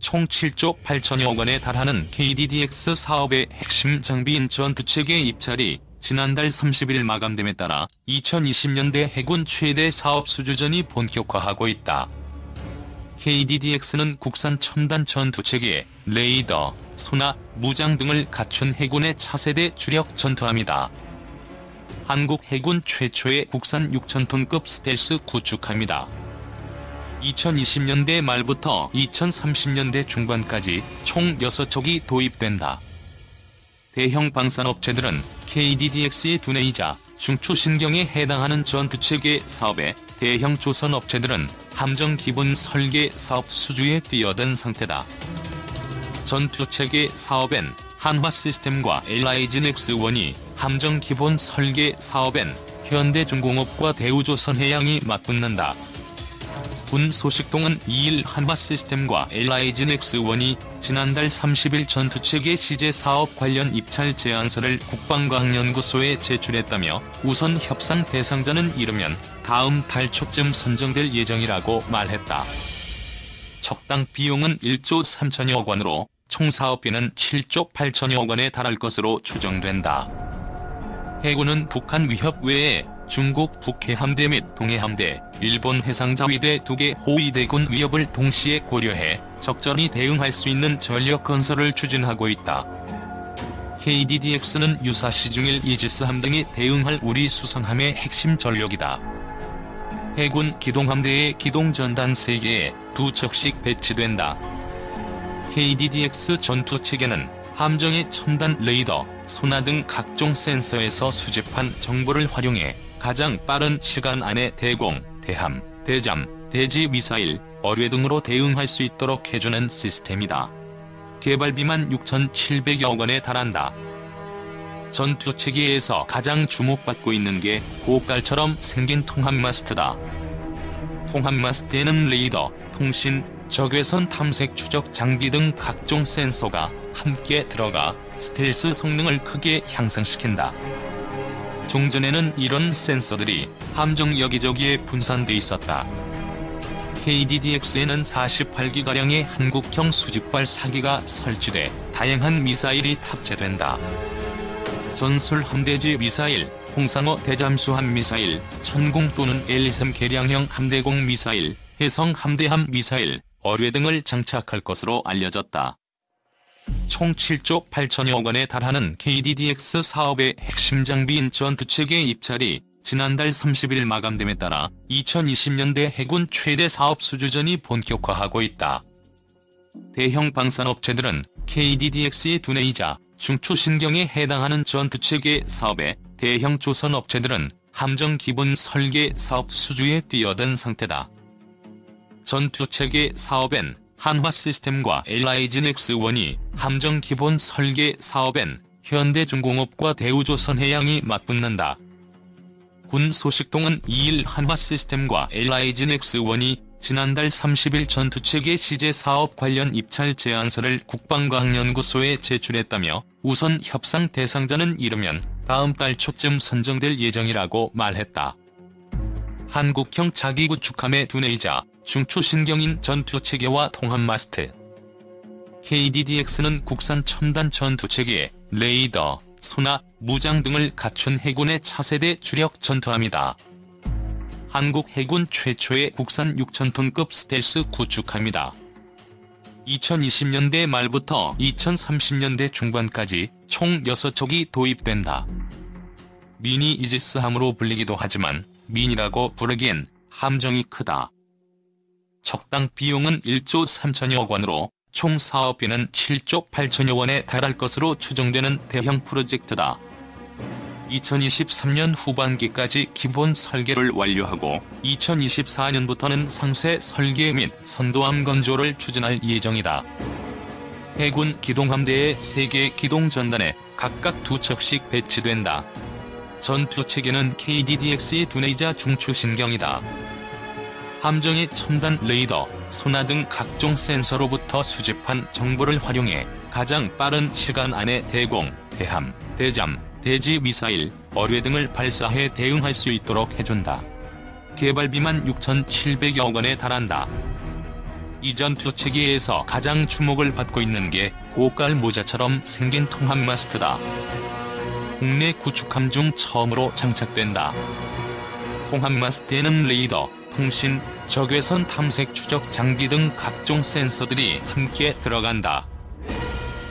총 7조 8천여억 원에 달하는 KDDX 사업의 핵심 장비인 전투체계 입찰이 지난달 30일 마감됨에 따라 2020년대 해군 최대 사업 수주전이 본격화하고 있다. KDDX는 국산 첨단 전투체계, 레이더, 소나, 무장 등을 갖춘 해군의 차세대 주력 전투함이다. 한국 해군 최초의 국산 6,000톤급 스텔스 구축함이다. 2020년대 말부터 2030년대 중반까지 총 6척이 도입된다. 대형 방산업체들은 KDDX의 두뇌이자 중추신경에 해당하는 전투체계 사업에 대형 조선업체들은 함정 기본 설계 사업 수주에 뛰어든 상태다. 전투체계 사업엔 한화시스템과 LIG넥스원이, 함정 기본 설계 사업엔 현대중공업과 대우조선해양이 맞붙는다. 군 소식통은 2일 한화시스템과 LIG넥스원이 지난달 30일 전투체계 시제 사업 관련 입찰 제안서를 국방과학연구소에 제출했다며 우선 협상 대상자는 이르면 다음 달 초쯤 선정될 예정이라고 말했다. 적당 비용은 1조 3천여억 원으로 총 사업비는 7조 8천여억 원에 달할 것으로 추정된다. 해군은 북한 위협 외에 중국 북해함대 및 동해함대, 일본 해상자위대 2개 호위대군 위협을 동시에 고려해 적절히 대응할 수 있는 전력 건설을 추진하고 있다. KDDX는 유사시 중일 이지스함 등이 대응할 우리 수상함의 핵심 전력이다. 해군 기동함대에 기동전단 3개에 2척씩 배치된다. KDDX 전투체계는 함정의 첨단 레이더, 소나 등 각종 센서에서 수집한 정보를 활용해 가장 빠른 시간 안에 대공, 대함, 대잠, 대지 미사일, 어뢰 등으로 대응할 수 있도록 해주는 시스템이다. 개발비만 6,700여 원에 달한다. 전투체계에서 가장 주목받고 있는 게 고깔처럼 생긴 통합마스트다. 통합마스트에는 레이더, 통신, 적외선 탐색 추적 장비 등 각종 센서가 함께 들어가 스텔스 성능을 크게 향상시킨다. 종전에는 이런 센서들이 함정 여기저기에 분산돼 있었다. KDDX에는 48기가량의 한국형 수직발 사기가 설치돼 다양한 미사일이 탑재된다. 전술 함대지 미사일, 홍상어 대잠수함 미사일, 천공 또는 L-23 개량형 함대공 미사일, 해성 함대함 미사일, 어뢰 등을 장착할 것으로 알려졌다. 총 7조 8천여억 원에 달하는 KDDX 사업의 핵심 장비인 전투체계 입찰이 지난달 30일 마감됨에 따라 2020년대 해군 최대 사업 수주전이 본격화하고 있다. 대형 방산업체들은 KDDX의 두뇌이자 중추신경에 해당하는 전투체계 사업에 대형 조선업체들은 함정 기본 설계 사업 수주에 뛰어든 상태다. 전투체계 사업엔 한화시스템과 LIG넥스원이, 함정 기본 설계 사업엔 현대중공업과 대우조선해양이 맞붙는다. 군 소식통은 2일 한화시스템과 LIG넥스원이 지난달 30일 전투체계 시제 사업 관련 입찰 제안서를 국방과학연구소에 제출했다며 우선 협상 대상자는 이르면 다음 달 초쯤 선정될 예정이라고 말했다. 한국형 자기구축함의 두뇌이자 중추신경인 전투체계와 통합마스트. KDDX는 국산 첨단 전투체계, 레이더, 소나, 무장 등을 갖춘 해군의 차세대 주력 전투함이다. 한국 해군 최초의 국산 6,000톤급 스텔스 구축함이다. 2020년대 말부터 2030년대 중반까지 총 6척이 도입된다. 미니 이지스함으로 불리기도 하지만 미니라고 부르기엔 함정이 크다. 적당 비용은 1조 3천여억 원으로 총 사업비는 7조 8천여 원에 달할 것으로 추정되는 대형 프로젝트다. 2023년 후반기까지 기본 설계를 완료하고 2024년부터는 상세 설계 및 선도함 건조를 추진할 예정이다. 해군 기동함대에 3개 기동전단에 각각 2척씩 배치된다. 전투체계는 KDDX의 두뇌이자 중추신경이다. 함정의 첨단 레이더, 소나 등 각종 센서로부터 수집한 정보를 활용해 가장 빠른 시간 안에 대공, 대함, 대잠, 대지 미사일, 어뢰 등을 발사해 대응할 수 있도록 해준다. 개발비만 6,700여 원에 달한다. 이 전투 체계에서 가장 주목을 받고 있는 게 고깔 모자처럼 생긴 통합 마스트다. 국내 구축함 중 처음으로 장착된다. 통합 마스트에는 레이더, 통신, 적외선 탐색 추적 장비 등 각종 센서들이 함께 들어간다.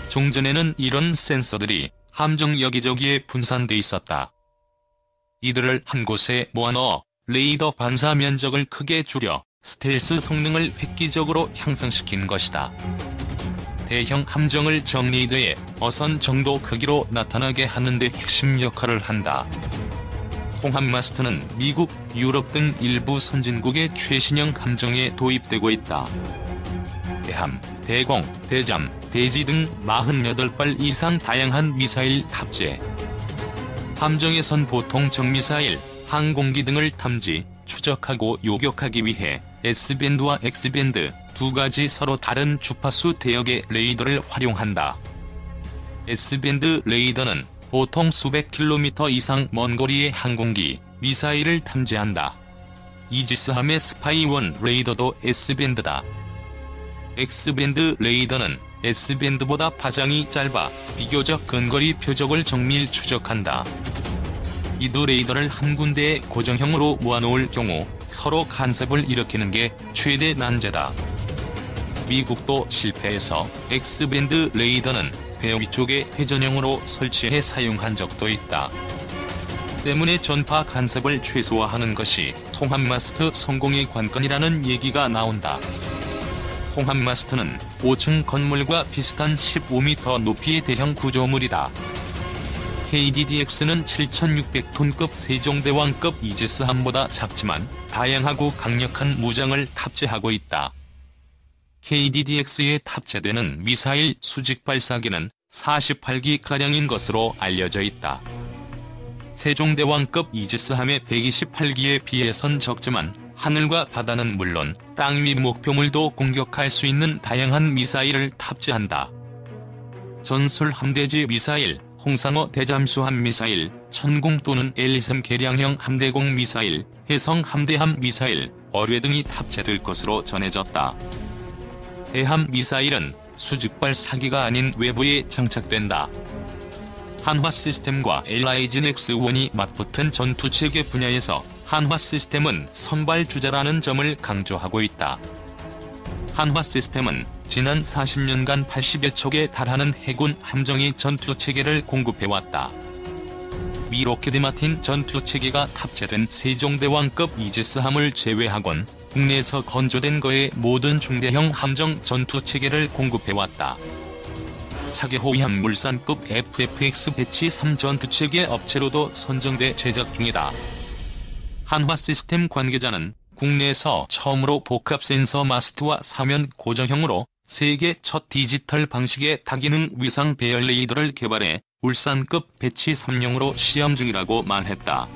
종전에는 이런 센서들이 함정 여기저기에 분산돼 있었다. 이들을 한 곳에 모아넣어 레이더 반사 면적을 크게 줄여 스텔스 성능을 획기적으로 향상시킨 것이다. 대형 함정을 정리대에 어선 정도 크기로 나타나게 하는 데 핵심 역할을 한다. 통합 마스트는 미국, 유럽 등 일부 선진국의 최신형 함정에 도입되고 있다. 대함, 대공, 대잠, 대지 등 48발 이상 다양한 미사일 탑재. 함정에선 보통 정미사일, 항공기 등을 탐지, 추적하고 요격하기 위해 S밴드와 X밴드 두 가지 서로 다른 주파수 대역의 레이더를 활용한다. S밴드 레이더는 보통 수백 킬로미터 이상 먼 거리의 항공기, 미사일을 탐지한다. 이지스함의 스파이-1 레이더도 S밴드다. X밴드 레이더는 S밴드보다 파장이 짧아 비교적 근거리 표적을 정밀 추적한다. 이 두 레이더를 한 군데에 고정형으로 모아놓을 경우 서로 간섭을 일으키는 게 최대 난제다. 미국도 실패해서 X밴드 레이더는 배 위쪽에 회전형으로 설치해 사용한 적도 있다. 때문에 전파 간섭을 최소화하는 것이 통합 마스트 성공의 관건이라는 얘기가 나온다. 통합 마스트는 5층 건물과 비슷한 15m 높이의 대형 구조물이다. KDDX는 7,600톤급 세종대왕급 이지스함보다 작지만 다양하고 강력한 무장을 탑재하고 있다. KDDX에 탑재되는 미사일 수직 발사기는 48기가량인 것으로 알려져 있다. 세종대왕급 이지스함의 128기에 비해선 적지만 하늘과 바다는 물론 땅 위 목표물도 공격할 수 있는 다양한 미사일을 탑재한다. 전술 함대지 미사일, 홍상어 대잠수함 미사일, 천공 또는 L-23 개량형 함대공 미사일, 해성 함대함 미사일, 어뢰 등이 탑재될 것으로 전해졌다. 해함 미사일은 수직발 사기가 아닌 외부에 장착된다. 한화 시스템과 LIGN-X1이 맞붙은 전투체계 분야에서 한화 시스템은 선발주자라는 점을 강조하고 있다. 한화 시스템은 지난 40년간 80여 척에 달하는 해군 함정이 전투체계를 공급해왔다. 미 로키드 마틴 전투체계가 탑재된 세종대왕급 이지스함을 제외하곤 국내에서 건조된 거의 모든 중대형 함정 전투체계를 공급해왔다. 차계호위함 물산급 FFX 배치 3 전투체계 업체로도 선정돼 제작 중이다. 한화 시스템 관계자는 국내에서 처음으로 복합 센서 마스트와 사면 고정형으로 세계 첫 디지털 방식의 다기능 위상 배열 레이더를 개발해 울산급 배치 3용으로 시험 중이라고 말했다.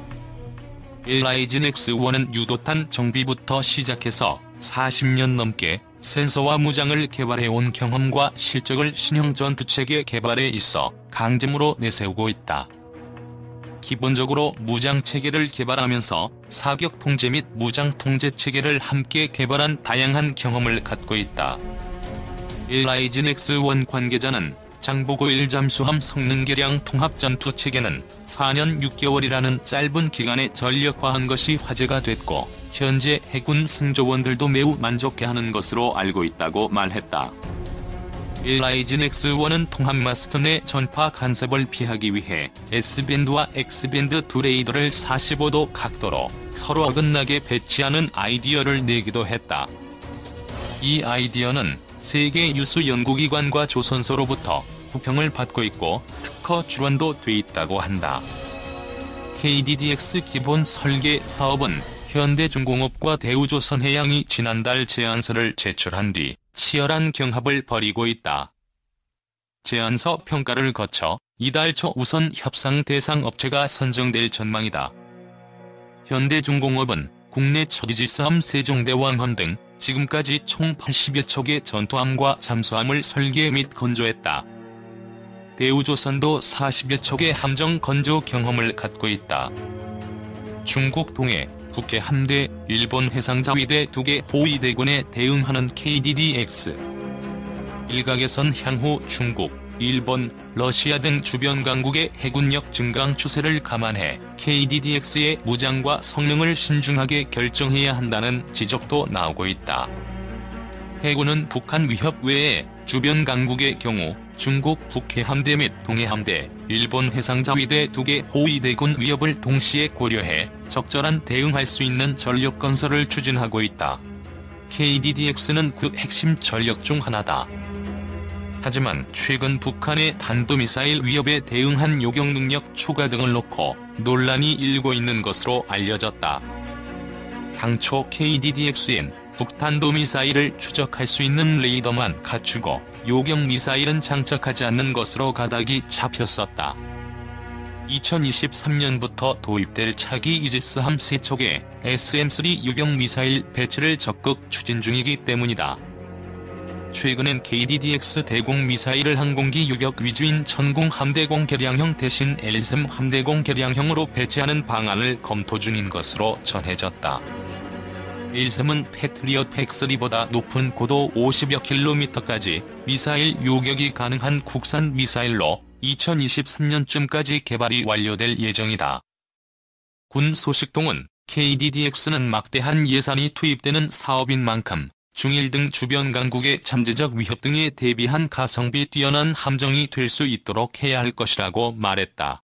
LIGN-X1은 유도탄 정비부터 시작해서 40년 넘게 센서와 무장을 개발해온 경험과 실적을 신형 전투체계 개발에 있어 강점으로 내세우고 있다. 기본적으로 무장체계를 개발하면서 사격 통제 및 무장 통제 체계를 함께 개발한 다양한 경험을 갖고 있다. LIGN-X1 관계자는 장보고 1잠수함 성능 개량 통합 전투체계는 4년 6개월이라는 짧은 기간에 전력화한 것이 화제가 됐고 현재 해군 승조원들도 매우 만족해하는 것으로 알고 있다고 말했다. LIGN-X1은 통합 마스트 내 전파 간섭을 피하기 위해 S밴드와 X밴드 두 레이더를 45도 각도로 서로 어긋나게 배치하는 아이디어를 내기도 했다. 이 아이디어는 세계 유수 연구기관과 조선소로부터 부평을 받고 있고 특허 출원도 돼 있다고 한다. KDDX 기본 설계 사업은 현대중공업과 대우조선해양이 지난달 제안서를 제출한 뒤 치열한 경합을 벌이고 있다. 제안서 평가를 거쳐 이달 초 우선 협상 대상 업체가 선정될 전망이다. 현대중공업은 국내 첫 이지스함 세종대왕함 등 지금까지 총 80여 척의 전투함과 잠수함을 설계 및 건조했다. 대우조선도 40여 척의 함정 건조 경험을 갖고 있다. 중국 동해, 북해 함대, 일본 해상자위대 2개 호위대군에 대응하는 KDDX. 일각에선 향후 중국, 일본, 러시아 등 주변 강국의 해군력 증강 추세를 감안해 KDDX의 무장과 성능을 신중하게 결정해야 한다는 지적도 나오고 있다. 해군은 북한 위협 외에 주변 강국의 경우 중국 북해 함대 및 동해 함대, 일본 해상자위대 2개 호위대군 위협을 동시에 고려해 적절한 대응할 수 있는 전력 건설을 추진하고 있다. KDDX는 그 핵심 전력 중 하나다. 하지만 최근 북한의 탄도미사일 위협에 대응한 요격 능력 추가 등을 놓고 논란이 일고 있는 것으로 알려졌다. 당초 KDDX엔 북탄도미사일을 추적할 수 있는 레이더만 갖추고 요격미사일은 장착하지 않는 것으로 가닥이 잡혔었다. 2023년부터 도입될 차기 이지스함 3척에 SM-3 요격미사일 배치를 적극 추진 중이기 때문이다. 최근엔 KDDX 대공 미사일을 항공기 요격 위주인 천공 함대공 개량형 대신 LSM 함대공 개량형으로 배치하는 방안을 검토 중인 것으로 전해졌다. LSM은 패트리엇 PAC-3보다 높은 고도 50여 킬로미터까지 미사일 요격이 가능한 국산 미사일로 2023년쯤까지 개발이 완료될 예정이다. 군 소식통은 KDDX는 막대한 예산이 투입되는 사업인 만큼 중일 등 주변 강국의 잠재적 위협 등에 대비한 가성비 뛰어난 함정이 될 수 있도록 해야 할 것이라고 말했다.